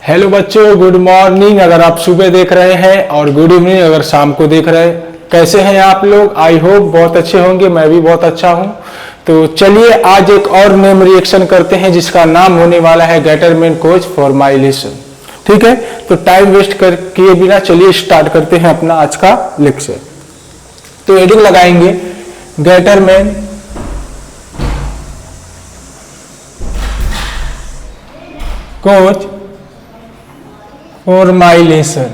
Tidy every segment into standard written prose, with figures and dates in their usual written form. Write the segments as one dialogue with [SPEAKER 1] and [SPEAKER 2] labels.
[SPEAKER 1] Hello बच्चों, good morning अगर आप सुबह देख रहे हैं और गुड इवनिंग अगर शाम को देख रहे हैं। कैसे हैं आप लोग? आई होप बहुत अच्छे होंगे। मैं भी बहुत अच्छा हूं। तो चलिए आज एक और नेम रिएक्शन करते हैं जिसका नाम होने वाला है गेटरमैन कोच फॉर्माइलेशन। ठीक है, तो टाइम वेस्ट किए बिना चलिए स्टार्ट करते हैं अपना आज का लेक्चर। तो हेडिंग लगाएंगे Gattermann coach formylation.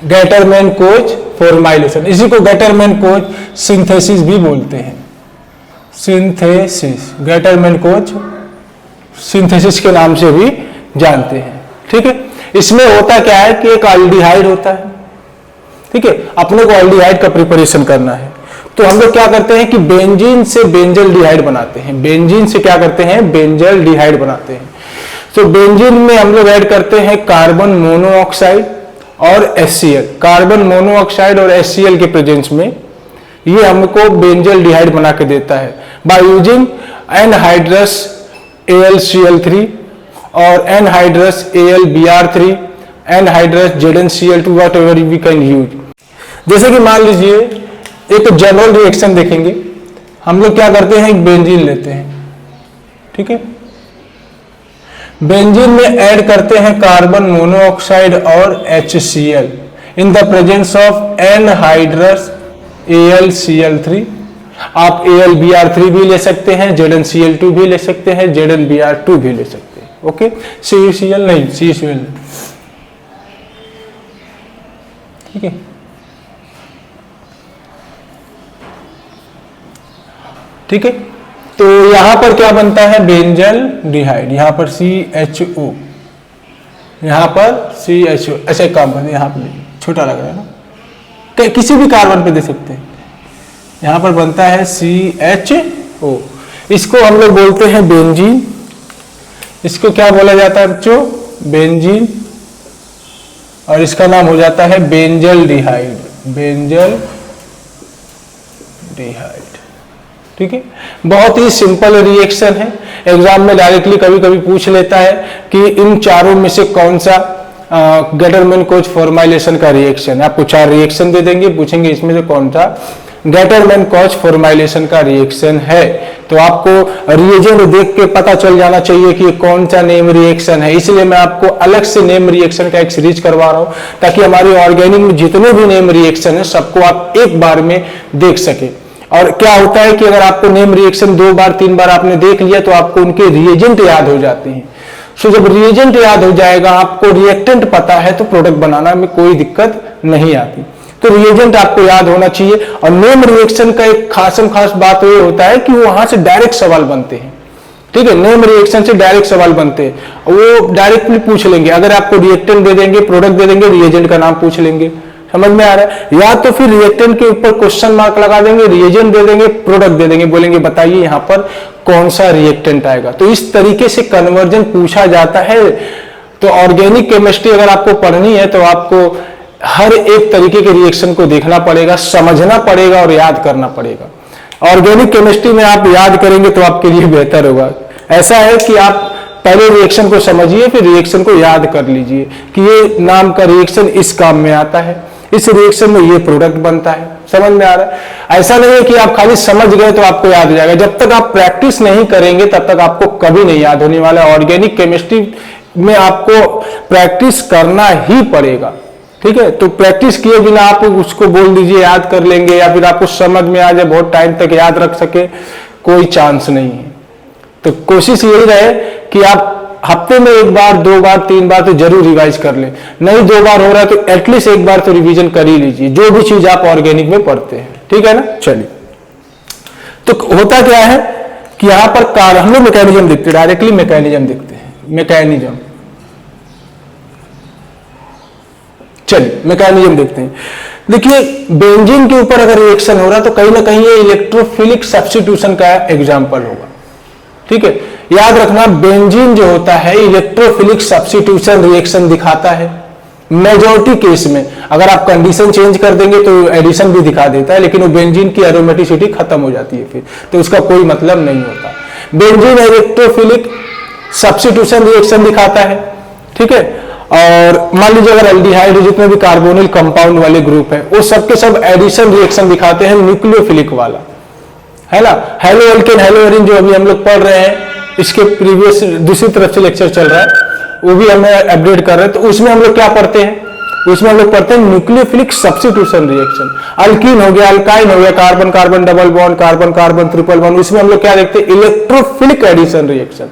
[SPEAKER 1] Gattermann coach formylation, इसी को गेटरमैन कोच सिंथेसिस भी बोलते हैं। सिंथेसिस, गेटरमैन कोच सिंथेसिस के नाम से भी जानते हैं। ठीक है, इसमें होता क्या है कि एक एल्डिहाइड होता है। ठीक है, अपने को एल्डिहाइड का प्रिपरेशन करना है तो हम लोग क्या करते हैं कि बेंजीन से बेंजल डिहाइड बनाते हैं। बेंजीन से क्या करते हैं? बेंजल डिहाइड बनाते हैं। तो बेंजीन में हम लोग ऐड करते हैं कार्बन मोनोऑक्साइड और HCl। कार्बन मोनोऑक्साइड और HCl के प्रेजेंस में ये हमको बेंजल डिहाइड बना के देता है बाय यूजिंग एनहाइड्रस AlCl3 और anhydrous AlBr3, anhydrous ZnCl2, whatever we can use. जैसे कि मान लीजिए एक जनरल रिएक्शन देखेंगे, हम लोग क्या करते हैं, एक बेंजीन लेते हैं। ठीक है, बेंजीन में ऐड करते हैं कार्बन मोनोऑक्साइड और HCl in the presence of anhydrous AlCl3। आप AlBr3 भी ले सकते हैं, ZnCl2 भी ले सकते हैं, ZnBr2 भी ले सकते हैं। ओके, CuCl नहीं, CuCl। ठीक है, ठीक है, तो यहां पर क्या बनता है? बेंजल डिहाइड। यहां पर CHO, यहां पर CHO ऐसे काम करते हैं। यहां पर छोटा लग रहा है ना, किसी भी कार्बन पे दे सकते हैं। यहां पर बनता है CHO। इसको हम लोग बोलते हैं बेंजीन। इसको क्या बोला जाता है बच्चों? बेंजीन। और इसका नाम हो जाता है बेंजल डिहाइड। बेंजल डिहाइड। ठीक है, बहुत ही सिंपल रिएक्शन है। एग्जाम में डायरेक्टली कभी कभी पूछ लेता है कि इन चारों में से कौन सा गेटरमैन कोच फॉर्माइलेशन का रिएक्शन है। आपको 4 रिएक्शन दे देंगे, पूछेंगे इसमें से कौन सा गेटरमैन कोच फॉर्माइलेशन का रिएक्शन है। तो आपको रिएजेंट देख के पता चल जाना चाहिए कि कौन सा नेम रिएक्शन है। इसलिए मैं आपको अलग से नेम रिएक्शन का एक सीरीज करवा रहा हूं ताकि हमारी ऑर्गेनिक में जितने भी नेम रिएक्शन है सबको आप एक बार में देख सके। और क्या होता है कि अगर आपको नेम रिएक्शन 2 बार 3 बार आपने देख लिया तो आपको उनके रिएजेंट याद हो जाते हैं। सो जब रिएजेंट याद हो जाएगा, आपको रिएक्टेंट पता है, तो प्रोडक्ट बनाना में कोई दिक्कत नहीं आती। तो रिएजेंट आपको याद होना चाहिए। और नेम रिएक्शन का एक खास बात ये होता है कि वहां से डायरेक्ट सवाल बनते हैं। ठीक है, नेम रिएक्शन से डायरेक्ट सवाल बनते हैं, वो डायरेक्टली पूछ लेंगे। अगर आपको रिएक्टेंट दे देंगे, प्रोडक्ट दे देंगे, रिएजेंट का नाम पूछ लेंगे। समझ में आ रहा है? या तो फिर रिएक्टेंट के ऊपर क्वेश्चन मार्क लगा देंगे, रिएजेंट दे देंगे, प्रोडक्ट दे देंगे, बोलेंगे बताइए यहां पर कौन सा रिएक्टेंट आएगा। तो इस तरीके से कन्वर्जन पूछा जाता है। तो ऑर्गेनिक केमिस्ट्री अगर आपको पढ़नी है तो आपको हर एक तरीके के रिएक्शन को देखना पड़ेगा, समझना पड़ेगा और याद करना पड़ेगा। ऑर्गेनिक केमिस्ट्री में आप याद करेंगे तो आपके लिए बेहतर होगा। ऐसा है कि आप पहले रिएक्शन को समझिए, फिर रिएक्शन को याद कर लीजिए कि ये नाम का रिएक्शन इस काम में आता है, इस रिएक्शन में ये प्रोडक्ट बनता है। समझ में आ रहा है? ऐसा नहीं है कि आप खाली समझ गए तो आपको याद हो जाएगा। जब तक आप प्रैक्टिस नहीं करेंगे तब तक आपको कभी नहीं याद होने वाला। ऑर्गेनिक केमिस्ट्री में आपको प्रैक्टिस करना ही पड़ेगा। ठीक है, तो प्रैक्टिस किए बिना आप उसको बोल दीजिए याद कर लेंगे या फिर आपको समझ में आ जाए, बहुत टाइम तक याद रख सके, कोई चांस नहीं है। तो कोशिश यही रहे कि आप हफ्ते में 1 बार 2 बार 3 बार तो जरूर रिवाइज कर ले। नहीं 2 बार हो रहा है तो एटलीस्ट 1 बार तो रिवीजन कर ही लीजिए, जो भी चीज आप ऑर्गेनिक में पढ़ते हैं। ठीक है ना? चलिए, तो होता क्या है कि यहां पर हम लोग मैकेनिज्म देखते हैं, डायरेक्टली मैकेनिज्म देखते हैं। मैकेनिज्म, चलिए मैकेनिज्म देखते हैं। देखिए, बेंजीन के ऊपर अगर रिएक्शन हो रहा है तो कहीं ना कहीं ये इलेक्ट्रोफिलिक सब्स्टिट्यूशन का एग्जाम्पल होगा। ठीक है, याद रखना बेंजीन जो होता है इलेक्ट्रोफिलिक सब्स्टिट्यूशन रिएक्शन दिखाता है। मेजॉरिटी केस में अगर आप कंडीशन चेंज कर देंगे तो एडिशन भी दिखा देता है, लेकिन वो बेंजीन की एरोमेटिसिटी खत्म हो जाती है फिर, तो उसका कोई मतलब नहीं होता। बेंजीन इलेक्ट्रोफिलिक सब्स्टिट्यूशन रिएक्शन दिखाता है, ठीक है। और मान लीजिए अगर एल्डिहाइड जितने भी कार्बोनिल कंपाउंड वाले ग्रुप है वो सबके सब एडिशन रिएक्शन दिखाते हैं न्यूक्लियोफिलिक वाला, है ना। हेलो एल्केन हेलो एरिन जो अभी हम लोग पढ़ रहे हैं, इसके प्रीवियस दूसरी तरफ से लेक्चर चल रहा है, वो भी हमें अपडेट कर रहे हैं। तो उसमें हम लोग क्या पढ़ते हैं, उसमें हम लोग पढ़ते हैं न्यूक्लियोफिलिक सब्स्टिट्यूशन रिएक्शन। अल्कीन हो गया, अल्काइन हो गया, carbon carbon double bond, carbon carbon triple bond, उसमें हम लोग क्या देखते हैं, इलेक्ट्रोफिलिक एडिशन रिएक्शन।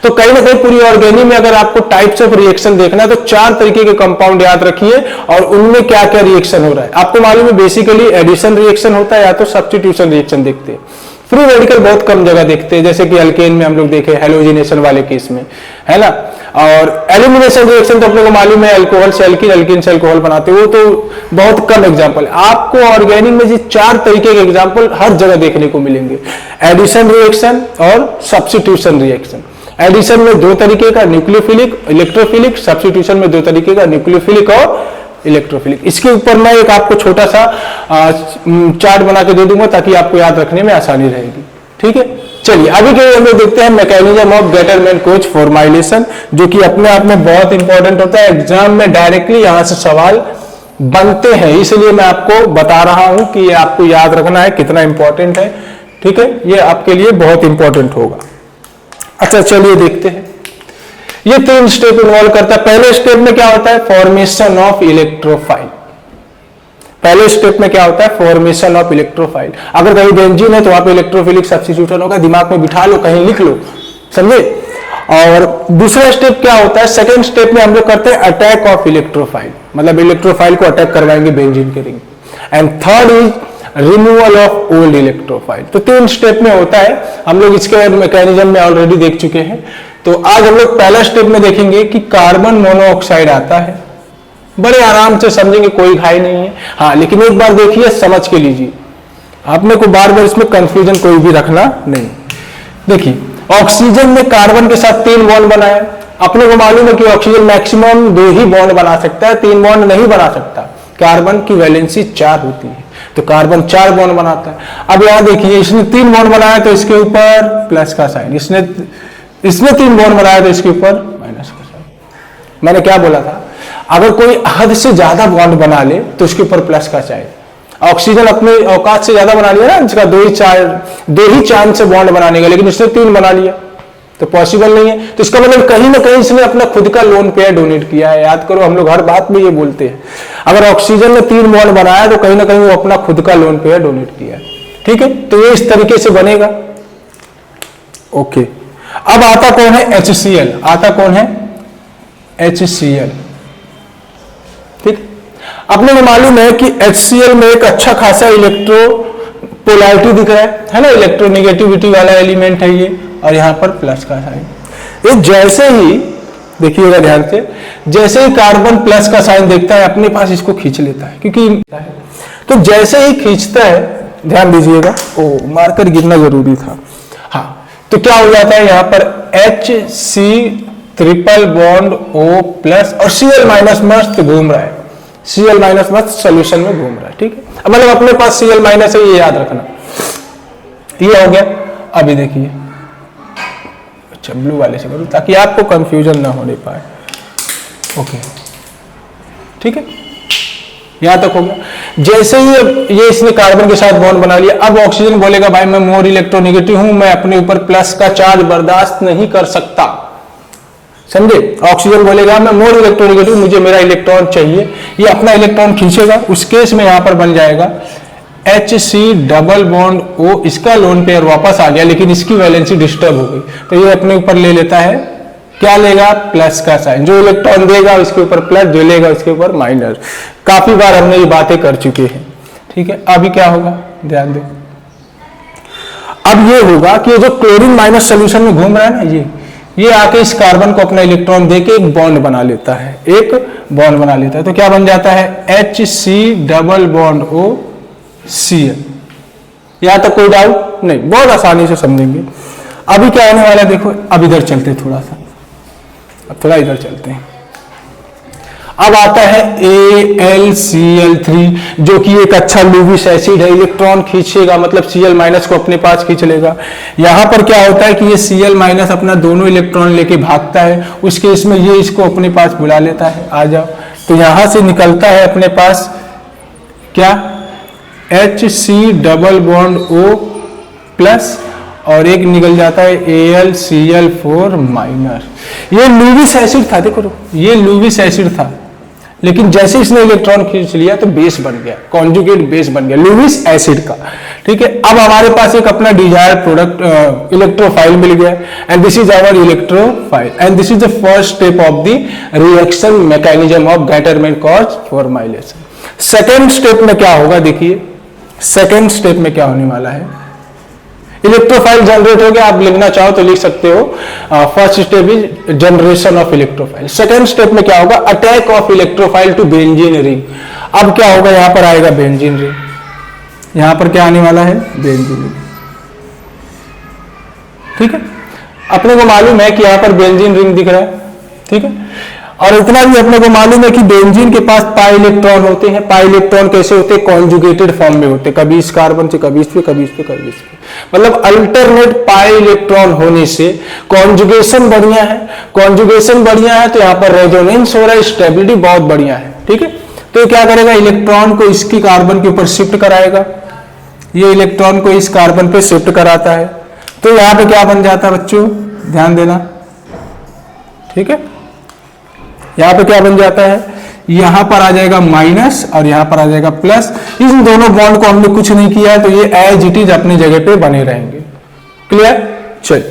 [SPEAKER 1] तो कहीं ना कहीं पूरी ऑर्गेनिक में अगर आपको टाइप्स ऑफ रिएक्शन देखना है तो 4 तरीके के कंपाउंड याद रखिए और उनमें क्या क्या रिएक्शन हो रहा है। आपको मालूम है बेसिकली एडिशन रिएक्शन होता है या तो सब्स्टिट्यूशन रिएक्शन देखते हैं। फ्री रेडिकल बहुत कम जगह देखते हैं, जैसे कि अल्केन में हम लोग देखे हेलोजिनेशन वाले केस में, है ना। और एलिमिनेशन रिएक्शन तो अपने को मालूम है, अल्कोहल से एल्कीन, एल्कीन से अल्कोहल बनाते हैं, वो तो बहुत कम एग्जांपल। आपको ऑर्गेनिक में ये 4 तरीके के एग्जांपल हर जगह देखने को मिलेंगे, एडिशन रिएक्शन और सब्स्टिट्यूशन रिएक्शन। एडिशन में 2 तरीके का, न्यूक्लियोफिलिक, इलेक्ट्रोफिलिक। सब्स्टिट्यूशन में 2 तरीके का, न्यूक्लियोफिलिक और इलेक्ट्रोफिलिक। इसके ऊपर मैं एक आपको छोटा सा चार्ट बना के दे दूंगा ताकि आपको याद रखने में आसानी रहेगी, ठीक है। चलिए अभी के हम लोग देखते हैं मैकेनिज्म ऑफ गेटरमैन-कोच फॉर्माइलेशन, जो कि अपने आप में बहुत इंपॉर्टेंट होता है। एग्जाम में डायरेक्टली यहां से सवाल बनते हैं, इसलिए मैं आपको बता रहा हूं कि ये आपको याद रखना है, कितना इंपॉर्टेंट है, ठीक है। ये आपके लिए बहुत इंपॉर्टेंट होगा। अच्छा चलिए देखते हैं, ये 3 स्टेप इन्वॉल्व करता है। पहले स्टेप में क्या होता है, फॉर्मेशन ऑफ इलेक्ट्रोफाइल। पहले स्टेप में क्या होता है, फॉर्मेशन ऑफ इलेक्ट्रोफाइल। अगर कहीं बेंजीन है तो वहां पे इलेक्ट्रोफिलिक सब्स्टिट्यूशन होगा, दिमाग में बिठा लो, कहीं लिख लो, समझे। और दूसरा स्टेप क्या होता है, सेकेंड स्टेप में हम लोग करते हैं अटैक ऑफ इलेक्ट्रोफाइल, मतलब इलेक्ट्रोफाइल को अटैक करवाएंगे बेंजीन के ring. And third is removal of old electrophile. तो 3 स्टेप में होता है, हम लोग इसके मैकेनिज्म में ऑलरेडी देख चुके हैं। तो आज हम लोग पहला स्टेप में देखेंगे कि कार्बन मोनोऑक्साइड आता है, बड़े आराम से समझेंगे, कोई घाई नहीं है। हाँ लेकिन एक बार देखिए, समझ के लीजिए, आपने को बार बार इसमें कंफ्यूजन कोई भी रखना नहीं। देखिए ऑक्सीजन ने कार्बन के साथ 3 बॉन्ड बनाए, अपने को मालूम है कि ऑक्सीजन मैक्सिमम 2 ही बॉन्ड बना सकता है, 3 बॉन्ड नहीं बना सकता। कार्बन की वैलेंसी 4 होती है, तो कार्बन 4 बॉन्ड बनाता है। अब यहां देखिए, इसने 3 बॉन्ड बनाया तो इसके ऊपर प्लस का साइन, इसने 3 बॉन्ड बनाया तो इसके ऊपर माइनस का साइन। मैंने क्या बोला था, अगर कोई हद से ज्यादा बॉन्ड बना ले तो उसके ऊपर प्लस का साइन। ऑक्सीजन अपने औकात से ज्यादा बना लिया ना, इसका 2 ही चांस से बॉन्ड बनाने का, लेकिन इसने 3 बना लिया तो पॉसिबल नहीं है। तो इसका मतलब कहीं ना कहीं इसने अपना खुद का लोन पेयर डोनेट किया है। याद करो, हम लोग हर बात में ये बोलते हैं, अगर ऑक्सीजन ने 3 बॉन्ड बनाया तो कहीं ना कहीं वो अपना खुद का लोन पेयर डोनेट किया है, ठीक है। तो ये इस तरीके से बनेगा, ओके। अब आता कौन है, HCl। आता कौन है, HCl, ठीक। अपने को मालूम है कि HCl में एक अच्छा खासा इलेक्ट्रो पोलैरिटी दिख रहा है ना, इलेक्ट्रोनेगेटिविटी वाला एलिमेंट है ये, और यहां पर प्लस का साइन। ये जैसे ही देखिएगा ध्यान से, जैसे ही कार्बन प्लस का साइन देखता है अपने पास इसको खींच लेता है, क्योंकि तो जैसे ही खींचता है, ध्यान दीजिएगा, ओ मार्कर गिरना जरूरी था। हाँ, तो क्या हो जाता है, यहां पर HC triple bond O plus और Cl माइनस मस्त घूम रहा है, Cl माइनस मस्त सोल्यूशन में घूम रहा है, ठीक है। अब मतलब अपने पास Cl माइनस है, ये याद रखना। ये हो गया। अभी देखिए, अच्छा ब्लू वाले से करूं ताकि आपको कंफ्यूजन ना होने पाए, ओके, ठीक है। यहां तक हो गया। जैसे ही ये इसने कार्बन के साथ बॉन्ड बना लिया, अब ऑक्सीजन बोलेगा भाई मैं मोर इलेक्ट्रोनेगेटिव हूं, मैं अपने ऊपर प्लस का चार्ज बर्दाश्त नहीं कर सकता, समझे। ऑक्सीजन बोलेगा मैं मोर इलेक्ट्रोनेगेटिव, मुझे मेरा इलेक्ट्रॉन चाहिए, ये अपना इलेक्ट्रॉन खींचेगा। उस केस में यहां पर बन जाएगा HC डबल बॉन्ड O, इसका लोन पेयर वापस आ गया लेकिन इसकी वैलेंसी डिस्टर्ब हो गई, तो ये अपने ऊपर ले लेता है, क्या लेगा, प्लस का साइन। जो इलेक्ट्रॉन देगा उसके ऊपर प्लस, जो लेगा उसके ऊपर माइनस। काफी बार हमने ये बातें कर चुके हैं, ठीक है। अभी क्या होगा, ध्यान दो। अब ये होगा कि जो क्लोरीन माइनस सोल्यूशन में घूम रहा है ना, ये आके इस कार्बन को अपना इलेक्ट्रॉन देके एक बॉन्ड बना लेता है, एक बॉन्ड बना लेता है। तो क्या बन जाता है, HC double bond O Cl। यहां तक कोई डाउट नहीं, बहुत आसानी से समझेंगे। अभी क्या होने वाला है, देखो। अब इधर चलते थोड़ा सा, अब थोड़ा इधर चलते हैं। अब आता है AlCl3 जो कि एक अच्छा लुविस एसिड है, इलेक्ट्रॉन खींचेगा, मतलब Cl- को अपने पास खींच लेगा। यहां पर क्या होता है कि ये Cl- अपना दोनों इलेक्ट्रॉन लेके भागता है, उस केस में ये इसको अपने पास बुला लेता है, आ जाओ। तो यहां से निकलता है अपने पास क्या, HC≡O प्लस, और एक निकल जाता है AlCl4-। ये लुविस एसिड था, देखो ये लुविस एसिड था, लेकिन जैसे इसने इलेक्ट्रॉन खींच लिया तो बेस बन गया, कॉन्जुगेट बेस बन गया लुविस एसिड का, ठीक है। अब हमारे पास एक अपना डिजायर्ड प्रोडक्ट इलेक्ट्रोफाइल मिल गया, and this is our electrophile, and this is the first step of the reaction mechanism of Getterman-Koch formylation. Second step में क्या होगा, देखिए सेकेंड स्टेप में क्या होने वाला है, इलेक्ट्रोफाइल जनरेट हो गया, आप लिखना चाहो तो लिख सकते हो। First step is generation of electrophile. Second step में क्या होगा, attack of electrophile to benzene ring. अब क्या होगा, यहां पर आएगा बेंजीन रिंग, यहां पर क्या आने वाला है, बेंजीन रिंग, ठीक है। अपने को मालूम है कि यहां पर बेंजीन रिंग दिख रहा है, ठीक है, और इतना भी अपने को मालूम है कि बेंजीन के पास पाई इलेक्ट्रॉन होते हैं। पाई इलेक्ट्रॉन कैसे होते हैं, कॉन्जुगेटेड फॉर्म में होते हैं, कभी इस कार्बन से, कभी इस पे, कभी इस पे, कभी इस पे, मतलब अल्टरनेट पाई इलेक्ट्रॉन होने से कॉन्जुगेशन बढ़िया है। कॉन्जुगेशन बढ़िया है तो यहाँ पर रेजोनेंस हो रहा है, स्टेबिलिटी बहुत बढ़िया है, ठीक है। तो क्या करेगा, इलेक्ट्रॉन को इसकी कार्बन के ऊपर शिफ्ट कराएगा, ये इलेक्ट्रॉन को इस कार्बन पे शिफ्ट कराता है, तो यहाँ पे क्या बन जाता है बच्चों, ध्यान देना, ठीक है। यहां पे क्या बन जाता है, यहां पर आ जाएगा माइनस और यहां पर आ जाएगा प्लस। इन दोनों बॉन्ड को हमने कुछ नहीं किया है, तो ये एज इट इज अपनी जगह पे बने रहेंगे। क्लियर, चल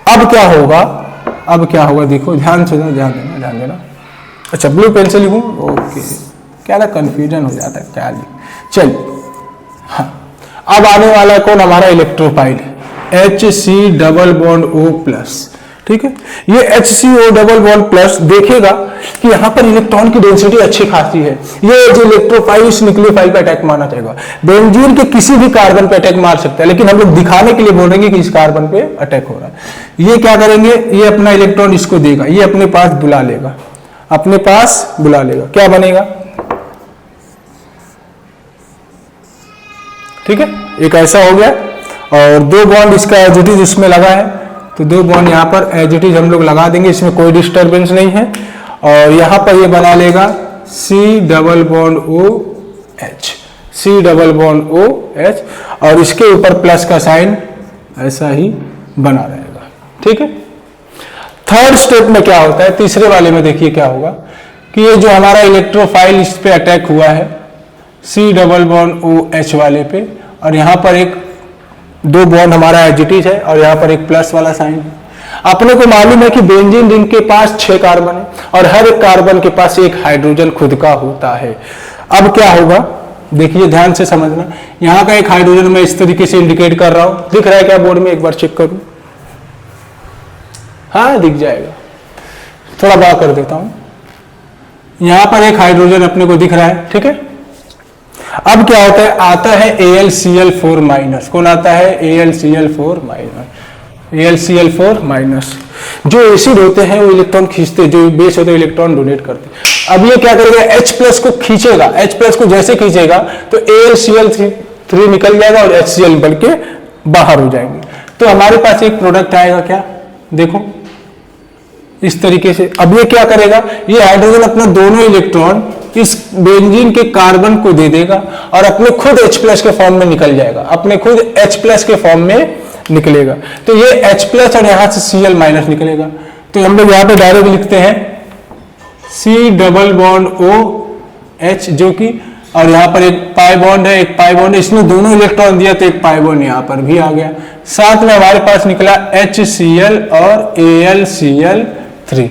[SPEAKER 1] अब क्या होगा, अब क्या होगा देखो, ध्यान से ध्यान देना, ध्यान देना। अच्छा ब्लू पेन से लिखूं, ओके, क्या ना कंफ्यूजन हो जाता है, क्या लिख, चल हाँ। अब आने वाला कौन, हमारा इलेक्ट्रोफाइल HC≡O+, ठीक है। ये HCO++ देखेगा कि यहां पर इलेक्ट्रॉन की डेंसिटी अच्छी खासी है, ये जो इलेक्ट्रोफाइल इस न्यूक्लियोफाइल पे अटैक मारना चाहेगा। बेंजीन के किसी भी कार्बन पे अटैक मार सकता है, लेकिन हम लोग दिखाने के लिए बोलेंगे कि इस कार्बन पे अटैक हो रहा है। ये क्या करेंगे, ये अपना इलेक्ट्रॉन इसको देगा, ये अपने पास बुला लेगा, अपने पास बुला लेगा, क्या बनेगा, ठीक है। एक ऐसा हो गया, और दो बॉन्ड इसका एज इट इज इसमें लगा है, तो दो बॉन्ड यहां पर एज इट इज हम लोग लगा देंगे, इसमें कोई डिस्टरबेंस नहीं है। और यहां पर ये बना लेगा C≡OH, C≡OH, और इसके ऊपर प्लस का साइन ऐसा ही बना रहेगा, ठीक है। थर्ड स्टेप में क्या होता है, तीसरे वाले में देखिए क्या होगा कि ये जो हमारा इलेक्ट्रोफाइल इस पे अटैक हुआ है C≡OH वाले पे, और यहां पर एक दो बॉन्ड हमारा एजिटिज है और यहां पर एक प्लस वाला साइन है। अपने को मालूम है कि बेंजीन रिंग के पास 6 कार्बन है और हर एक कार्बन के पास एक हाइड्रोजन खुद का होता है। अब क्या होगा देखिए, ध्यान से समझना, यहां का एक हाइड्रोजन मैं इस तरीके से इंडिकेट कर रहा हूं, दिख रहा है क्या बोर्ड में, एक बार चेक करूं, हाँ दिख जाएगा, थोड़ा बड़ा कर देता हूं, यहां पर एक हाइड्रोजन अपने को दिख रहा है, ठीक है। अब क्या होता है, आता है AlCl4-, कौन आता है, AlCl4-, जो एसिड होते हैं वो इलेक्ट्रॉन खींचते, जो बेस होते हैं इलेक्ट्रॉन डोनेट करते। अब ये क्या करेगा, H+ को खींचेगा, H+ को जैसे खींचेगा तो AlCl3 निकल जाएगा और HCl बन के बाहर हो जाएंगे। तो हमारे पास एक प्रोडक्ट आएगा, क्या देखो इस तरीके से। अब ये क्या करेगा, ये हाइड्रोजन अपना दोनों इलेक्ट्रॉन इस बेंजीन के कार्बन को दे देगा और अपने खुद H+ के फॉर्म में निकल जाएगा, अपने खुद H+ के फॉर्म में निकलेगा। तो ये H+ और यहां से Cl- निकलेगा, तो हम लोग यहां पे डायरेक्ट लिखते हैं C≡OH, जो कि, और यहां पर एक पाई बॉन्ड है, एक पाई बॉन्ड, इसने दोनों इलेक्ट्रॉन दिया तो एक पाई बॉन्ड यहां पर भी आ गया। साथ में हमारे पास निकला HCl और AlCl3,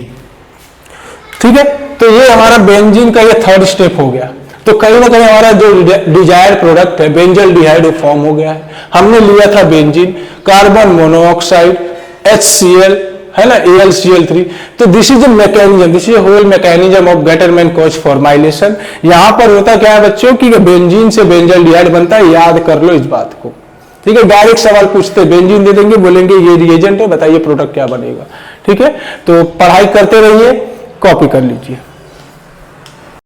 [SPEAKER 1] ठीक है। तो ये हमारा बेंजीन का ये थर्ड स्टेप हो गया। तो कहीं ना कहीं हमारा जो डिजायर्ड प्रोडक्ट है बेंजल्डिहाइड वो फॉर्म हो गया है। हमने लिया था बेंजीन, कार्बन मोनोऑक्साइड, HCl है ना, AlCl3। तो this is the mechanism, this is whole mechanism of Getterman-Koch formylation. यहां पर होता क्या है बच्चों कि बेंजीन से बेंजल्डिहाइड बनता है, याद कर लो इस बात को, ठीक है। डायरेक्ट सवाल पूछते, बेंजीन दे देंगे, बोलेंगे ये रिएजेंट है, बताइए प्रोडक्ट क्या बनेगा, ठीक है। तो पढ़ाई करते रहिए, कॉपी कर लीजिए।